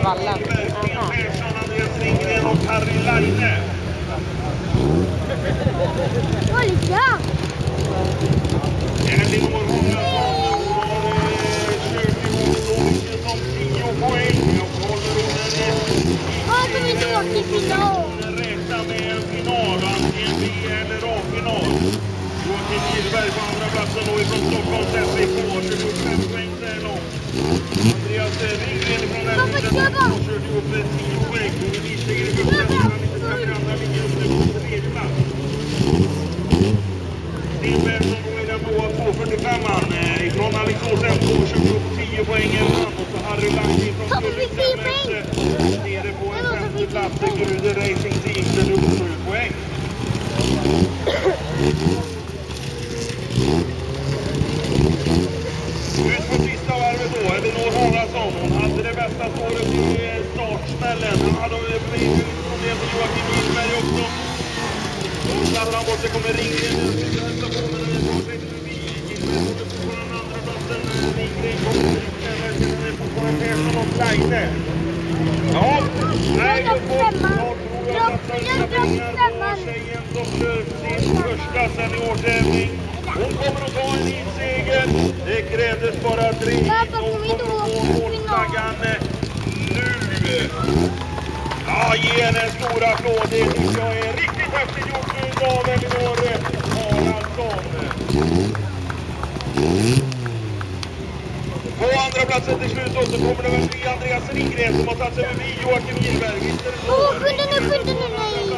vallen. Andreas Ringgren och Harry Laine. Olja! Elin Årholm som 10 poäng och håller hon de inte åkt till final. räknar med en final, antingen B eller A-final. Joakim Gillberg på andra platsen då ifrån Stockholms SVK, 25 poäng där långt. Andreas Ringgren från Älvsjö körde upp 10 poäng. Och vi säger i första han inte ska bli andra linjen upp till tredje plats. Sten Persson då i den blåa 245an ifrån Alingsås MK körde upp 10 poäng och så Harry Laine från Skulliksammet nere på en femte plats. Gruder Racing Team körde upp 7 poäng. Ut på sista varvet då, Elinor Haraldsson. Hon hade det bästa spåret i startsmällen. Han hade blivit från det till Joakim Gillberg också. Och sladdar han bort, det kommer Ringgren. Gillberg kommer på den andra platsen. Ringgren kommer på en Persson och Laine. Ja, nej, då får tjejen som löst sin första seniortävling. Hon kommer att ta en seger. Det krävdes bara 3. Hon kommer att få målflaggan nu. Ja, ge henne en stor applåd. Det tycker jag är riktigt häftigt gjort av Elinor Haraldsson. På andra platsen till slut så kommer det väl bli Andreas Ringgren som har tagit sig förbi Joakim Gillberg. Skynda nu, nej!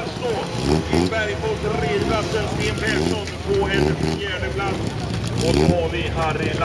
Gillberg på tredje platsen, Sten Persson på en fjärde plats. Och så har vi Harry